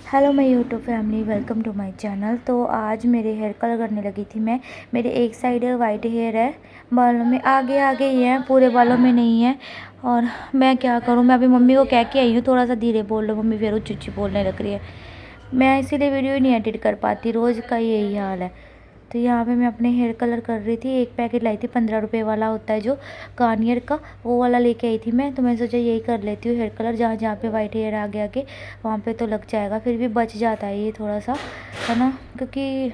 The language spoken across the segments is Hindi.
Hello my YouTube family, welcome to my channel. तो आज मेरे हेयर कलर करने लगी थी मैं। मेरे एक साइड वाइट हेयर है, बालों में आगे आगे ही है, पूरे बालों में नहीं है। और मैं क्या करूं, मैं अभी मम्मी को कह के आई हूँ थोड़ा सा धीरे बोल लो, मम्मी फिर ऊँची ऊँची बोलने लग रही है। मैं इसीलिए वीडियो ही नहीं एडिट कर पाती, रोज़ का यही हाल है। तो यहाँ पे मैं अपने हेयर कलर कर रही थी। एक पैकेट लाई थी 15 रुपये वाला, होता है जो गार्नियर का, वो वाला लेके आई थी मैं। तो मैं सोचा यही कर लेती हूँ हेयर कलर, जहाँ जहाँ पे वाइट हेयर आगे आगे वहाँ पे तो लग जाएगा, फिर भी बच जाता है ये थोड़ा सा, है ना। क्योंकि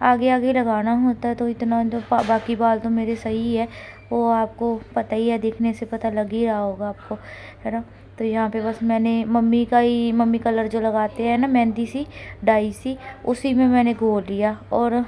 आगे आगे लगाना होता है, तो इतना जो बाकी बाल तो मेरे सही है, वो आपको पता ही है, दिखने से पता लग ही रहा होगा आपको, है ना। तो यहाँ पे बस मैंने मम्मी कलर जो लगाते हैं ना, मेहंदी सी डाई सी, उसी में मैंने घोल लिया और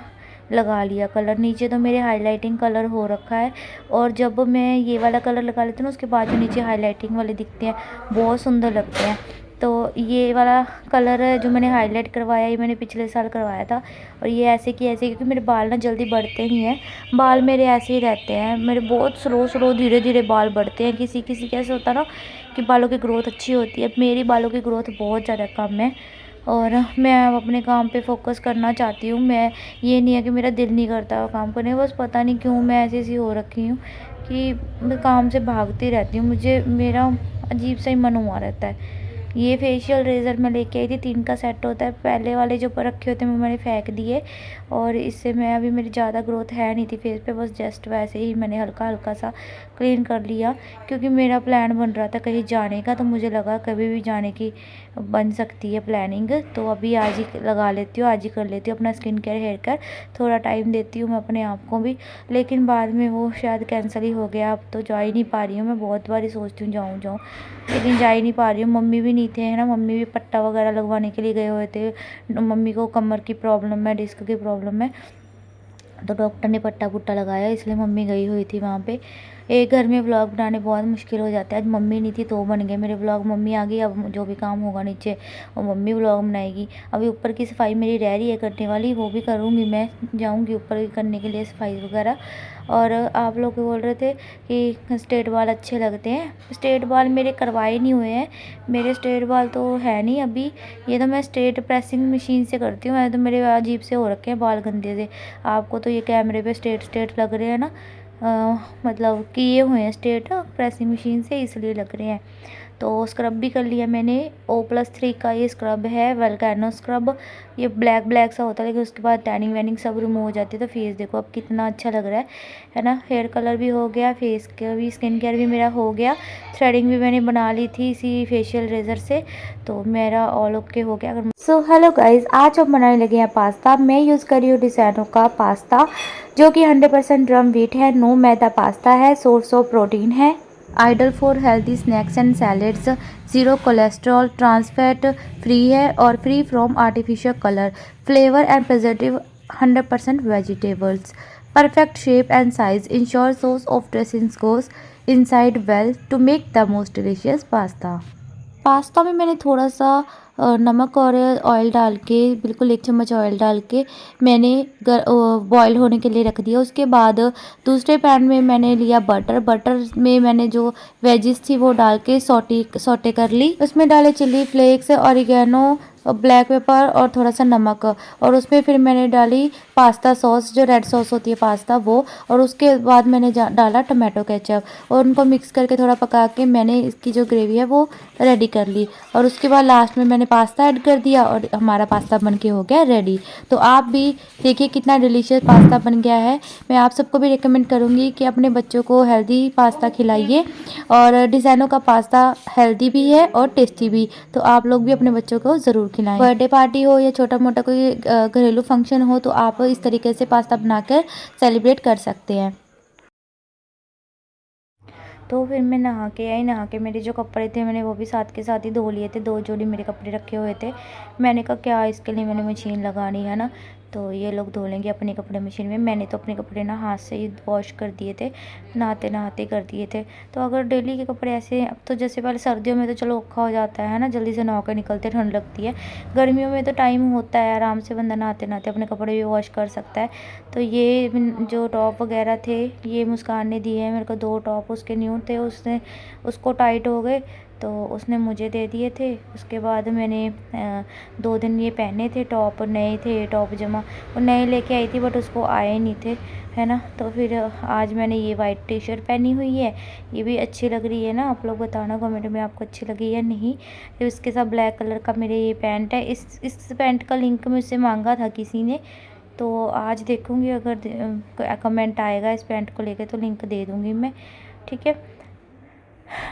लगा लिया कलर। नीचे तो मेरे हाइलाइटिंग कलर हो रखा है, और जब मैं ये वाला कलर लगा लेती हूँ ना, उसके बाद जो नीचे हाइलाइटिंग वाले दिखते हैं बहुत सुंदर लगते हैं। तो ये वाला कलर जो मैंने हाईलाइट करवाया, ये मैंने पिछले साल करवाया था। और ये ऐसे कि ऐसे, क्योंकि मेरे बाल ना जल्दी बढ़ते नहीं हैं, बाल मेरे ऐसे ही रहते हैं, मेरे बहुत स्लो स्लो धीरे धीरे बाल बढ़ते हैं। किसी किसी कैसे होता है ना कि बालों की ग्रोथ अच्छी होती है, मेरी बालों की ग्रोथ बहुत ज़्यादा कम है। और मैं अब अपने काम पे फोकस करना चाहती हूँ। मैं, ये नहीं है कि मेरा दिल नहीं करता काम करने, बस पता नहीं क्यों मैं ऐसी सी हो रखी हूँ कि मैं काम से भागती रहती हूँ। मुझे मेरा अजीब सा ही मन हुआ रहता है। ये फेशियल रेज़र मैं लेके आई थी, 3 का सेट होता है। पहले वाले जो पर रखे होते हैं मैंने फेंक दिए, और इससे मैं अभी, मेरी ज़्यादा ग्रोथ है नहीं थी फेस पे, बस जस्ट वैसे ही मैंने हल्का हल्का सा क्लीन कर लिया। क्योंकि मेरा प्लान बन रहा था कहीं जाने का, तो मुझे लगा कभी भी जाने की बन सकती है प्लानिंग, तो अभी आज ही लगा लेती हूँ, आज ही कर लेती हूँ अपना स्किन केयर हेयर केयर। थोड़ा टाइम देती हूँ मैं अपने आप को भी, लेकिन बाद में वो शायद कैंसिल ही हो गया। अब तो जा ही नहीं पा रही हूँ, मैं बहुत बार ही सोचती हूँ जाऊँ जाऊँ, लेकिन जा ही नहीं पा रही हूँ। मम्मी भी नहीं थे, है ना, मम्मी भी पट्टा वगैरह लगवाने के लिए गए हुए थे। मम्मी को कमर की प्रॉब्लम है, डिस्क की प्रॉब्लम है, तो डॉक्टर ने पट्टा पुट्टा लगाया, इसलिए मम्मी गई हुई थी वहाँ पे। एक घर में व्लॉग बनाने बहुत मुश्किल हो जाता है। आज मम्मी नहीं थी तो बन गए मेरे व्लॉग। मम्मी आ गई, अब जो भी काम होगा नीचे वो मम्मी व्लॉग बनाएगी। अभी ऊपर की सफाई मेरी रह रही है करने वाली, वो भी करूँगी। मैं जाऊँगी ऊपर करने के लिए सफाई वगैरह। और आप लोग बोल रहे थे कि स्ट्रेट बाल अच्छे लगते हैं। स्ट्रेट बाल मेरे करवाए नहीं हुए हैं, मेरे स्ट्रेट बाल तो है नहीं अभी। ये तो मैं स्ट्रेट प्रेसिंग मशीन से करती हूँ, तो मेरे अजीब से हो रखे हैं बाल गंदे से। आपको तो ये कैमरे पे स्ट्रेट स्ट्रेट लग रहे हैं ना, मतलब किए हुए हैं स्ट्रेट प्रेसिंग मशीन से, इसलिए लग रहे हैं। तो स्क्रब भी कर लिया मैंने। O+3 का ये स्क्रब है, वोल्केनो स्क्रब। ये ब्लैक ब्लैक सा होता है, लेकिन उसके बाद टैनिंग वैनिंग सब रिमूव हो जाती है। तो फेस देखो अब कितना अच्छा लग रहा है ना। हेयर कलर भी हो गया, फेस का भी, स्किन केयर भी मेरा हो गया। थ्रेडिंग भी मैंने बना ली थी इसी फेशियल रेजर से, तो मेरा ऑल ओके हो गया। अगर सो हेलो गाइज, आज हम बनाने लगे हैं पास्ता। मैं यूज़ कर रही हूँ डिज़ाइनों का पास्ता, जो कि 100% ड्रम व्हीट है, नो मैदा पास्ता है, सोर्स ऑफ प्रोटीन है, ideal for healthy snacks and salads, zero cholesterol, trans fat free है, और free from artificial colour, flavour and preservative, 100% vegetables, perfect shape and size, ensure sauce of dressings goes inside well to make the most delicious pasta। Pasta में मैंने थोड़ा सा नमक और ऑयल डाल के, बिल्कुल 1 चम्मच ऑयल डाल के मैंने बॉयल होने के लिए रख दिया। उसके बाद दूसरे पैन में मैंने लिया बटर। बटर में मैंने जो वेजिस थी वो डाल के सौटे कर ली। उसमें डाले chilli flakes, oregano, black pepper और थोड़ा सा नमक, और उसमें फिर मैंने डाली पास्ता सॉस, जो रेड सॉस होती है पास्ता वो, और उसके बाद मैंने डाला टमाटो केचप, और उनको मिक्स करके थोड़ा पका के मैंने इसकी जो ग्रेवी है वो रेडी कर ली। और उसके बाद लास्ट में मैंने पास्ता ऐड कर दिया, और हमारा पास्ता बनके हो गया रेडी। तो आप भी देखिए कितना डिलीशियस पास्ता बन गया है। मैं आप सबको भी रिकमेंड करूँगी कि अपने बच्चों को हेल्दी पास्ता खिलाइए, और डिज़ाइनों का पास्ता हेल्दी भी है और टेस्टी भी, तो आप लोग भी अपने बच्चों को ज़रूर खिलाएं। बर्थडे पार्टी हो या छोटा मोटा कोई घरेलू फंक्शन हो, तो आप इस तरीके से पास्ता बनाकर सेलिब्रेट कर सकते हैं। तो फिर मैं नहा के आई, नहा के मेरे जो कपड़े थे मैंने वो भी साथ के साथ ही धो लिए थे। 2 जोड़ी मेरे कपड़े रखे हुए थे। मैंने कहा क्या इसके लिए मैंने मशीन लगानी है ना, तो ये लोग धो लेंगे अपने कपड़े मशीन में। मैंने तो अपने कपड़े ना हाथ से ही वॉश कर दिए थे, नहाते नहाते कर दिए थे। तो अगर डेली के कपड़े ऐसे, अब तो जैसे पहले सर्दियों में तो चलो औखा हो जाता है ना, जल्दी से नहा के निकलते, ठंड लगती है। गर्मियों में तो टाइम होता है, आराम से बंदा नहाते नहाते अपने कपड़े भी वॉश कर सकता है। तो ये जो टॉप वगैरह थे ये मुस्कान ने दिए हैं मेरे को, 2 टॉप उसके न्यू थे, उसने उसको टाइट हो गए, तो उसने मुझे दे दिए थे। उसके बाद मैंने 2 दिन ये पहने थे, टॉप नए थे, टॉप जमा वो नए लेके आई थी बट उसको आए नहीं थे, है ना। तो फिर आज मैंने ये वाइट टी शर्ट पहनी हुई है, ये भी अच्छी लग रही है ना। आप लोग बताना कमेंट में आपको अच्छी लगी या नहीं। फिर इसके साथ ब्लैक कलर का मेरे ये पैंट है। इस पैंट का लिंक मुझसे मांगा था किसी ने, तो आज देखूँगी अगर कमेंट आएगा इस पैंट को लेके तो लिंक दे दूँगी मैं, ठीक है।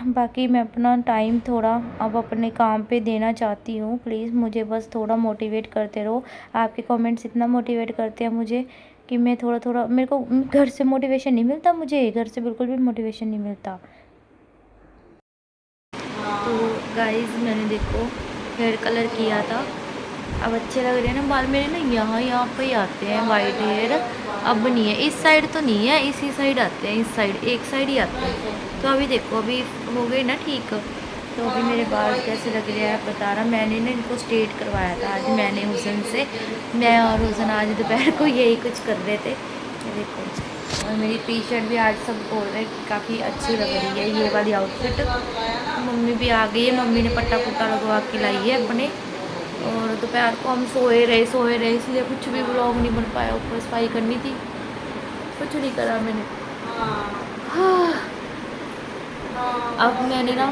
बाकी मैं अपना टाइम थोड़ा अब अपने काम पे देना चाहती हूँ। प्लीज़ मुझे बस थोड़ा मोटिवेट करते रहो। आपके कमेंट्स इतना मोटिवेट करते हैं मुझे कि मैं थोड़ा थोड़ा, मेरे को घर से मोटिवेशन नहीं मिलता, मुझे घर से बिल्कुल भी मोटिवेशन नहीं मिलता। तो गाइस मैंने देखो हेयर कलर किया था, अब अच्छे लग रहे हैं ना बाल मेरे ना। यहाँ पे ही आते हैं वाइट हेयर, अब नहीं है इस साइड, तो नहीं है इसी साइड आते हैं, इस साइड एक साइड ही आते हैं। तो अभी देखो अभी हो गए ना ठीक। तो अभी मेरे बाल कैसे लग रहे हैं बता रहा। मैंने ना इनको स्ट्रेट करवाया था आज मैंने हुसन से। मैं और हुसन आज दोपहर को यही कुछ कर रहे थे। ये देखो, और मेरी टी शर्ट भी आज सब बोल रहे हैं काफ़ी अच्छी लग रही है ये वाली आउटफिट। मम्मी भी आ गई है, मम्मी ने पट्टा पुट्टा लगवा के लाई है अपने। और दोपहर को हम सोए रहे इसलिए कुछ भी व्लॉग नहीं बन पाया। ऊपर सफाई करनी थी, कुछ नहीं करा मैंने। हाँ। अब मैंने ना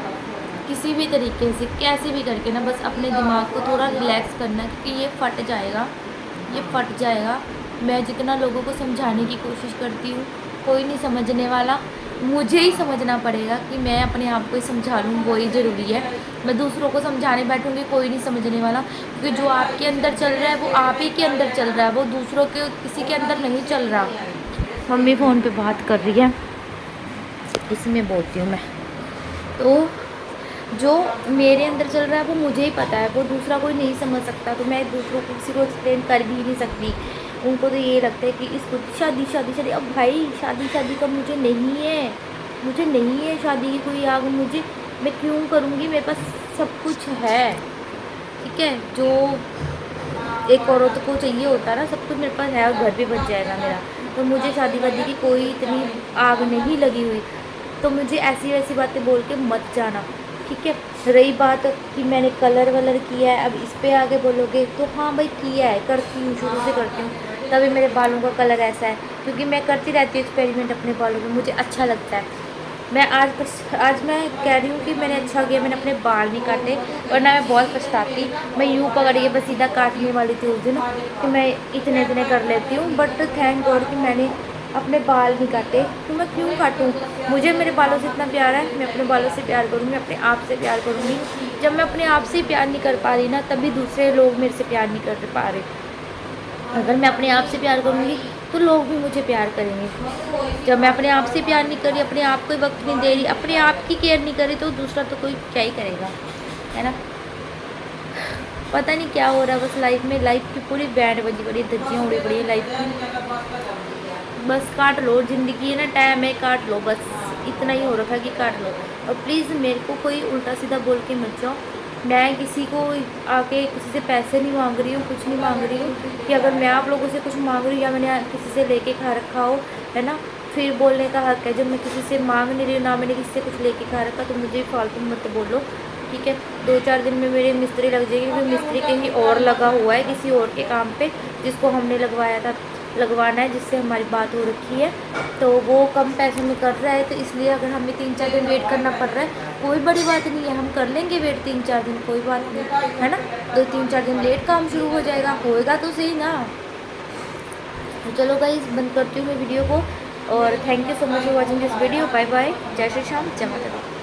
किसी भी तरीके से कैसे भी करके ना बस अपने दिमाग को थोड़ा रिलैक्स करना है, क्योंकि ये फट जाएगा। मैं जितना लोगों को समझाने की कोशिश करती हूँ कोई नहीं समझने वाला, मुझे ही समझना पड़ेगा कि मैं अपने आप को ही समझा लूँ, वो ही ज़रूरी है। मैं दूसरों को समझाने बैठूँगी कोई नहीं समझने वाला, क्योंकि जो आपके अंदर चल रहा है वो आप ही के अंदर चल रहा है, वो दूसरों के किसी के अंदर नहीं चल रहा। मम्मी फ़ोन पे बात कर रही है, इसमें बोलती हूँ मैं। तो जो मेरे अंदर चल रहा है वो मुझे ही पता है, वो दूसरा कोई नहीं समझ सकता। तो मैं दूसरों को किसी को एक्सप्लेन कर भी नहीं सकती। उनको तो ये लगता है कि इसको शादी। अब भाई शादी का मुझे नहीं है शादी की कोई आग मुझे। मैं क्यों करूँगी, मेरे पास सब कुछ है, ठीक है। जो एक औरत को चाहिए होता है ना, सब कुछ मेरे पास है और घर भी बच जाएगा मेरा। तो मुझे शादी वादी की कोई इतनी आग नहीं लगी हुई। तो मुझे ऐसी वैसी बातें बोल के मत जाना, ठीक है। रही बात कि मैंने कलर वलर किया है, अब इस पे आगे बोलोगे तो हाँ भाई किया है, करती हूँ, शुरू से करती हूँ, तभी मेरे बालों का कलर ऐसा है। क्योंकि मैं करती रहती हूँ एक्सपेरिमेंट अपने बालों में, मुझे अच्छा लगता है। मैं आज मैं कह रही हूँ कि मैंने अच्छा किया मैंने अपने बाल नहीं काटे, वरना मैं बहुत पछताती। मैं यूँ पकड़ के बस सीधा काटने वाली थी उस दिन कि मैं इतने कर लेती हूँ, बट थैंक गॉड कि मैंने अपने बाल नहीं काटे। तो मैं क्यों काटूँ, मुझे मेरे बालों से इतना प्यार है, मैं अपने बालों से प्यार करूँगी, अपने आप से प्यार करूँगी। जब मैं अपने आप से प्यार नहीं कर पा रही ना, तभी दूसरे लोग मेरे से प्यार नहीं कर पा रहे। अगर मैं अपने आप से प्यार करूँगी तो लोग भी मुझे प्यार करेंगे। जब मैं अपने आप से प्यार नहीं कर रही, अपने आप को वक्त नहीं दे रही, अपने आप की केयर नहीं कर रही, तो दूसरा तो कोई क्या ही करेगा, है ना। पता नहीं क्या हो रहा है बस लाइफ की पूरी बैंड बजी पड़ी, धज्जियाँ उड़ी पड़ी है लाइफ की। बस काट लो, ज़िंदगी है ना, टाइम है, काट लो, बस इतना ही हो रखा है कि काट लो। और प्लीज़ मेरे को कोई उल्टा सीधा बोल के मत जाओ। मैं किसी को आके किसी से पैसे नहीं मांग रही हूँ, कुछ नहीं मांग रही हूँ कि अगर मैं आप लोगों से कुछ मांग रही हूँ या मैंने किसी से लेके खा रखा हो, है ना, फिर बोलने का हक है। जब मैं किसी से मांग नहीं रही हूँ, ना मैंने किसी से कुछ लेके खा रखा, तो मुझे फालतू मत बोलो, ठीक है। 2-4 दिन में मेरे मिस्त्री लग जाएगी, क्योंकि मिस्त्री कहीं और लगा हुआ है किसी और के काम पे, जिसको हमने लगवाना है, जिससे हमारी बात हो रखी है। तो वो कम पैसे में कर रहा है, तो इसलिए अगर हमें 3-4 दिन वेट करना पड़ रहा है, कोई बड़ी बात नहीं है, हम कर लेंगे वेट 3-4 दिन, कोई बात नहीं, है ना। 2-3-4 दिन लेट काम शुरू हो जाएगा, होएगा तो सही ना। तो चलो गाइस बंद करती हूँ मैं वीडियो को, और thank you so much for watching this video. Bye bye, जय श्री श्याम, जय माता दी।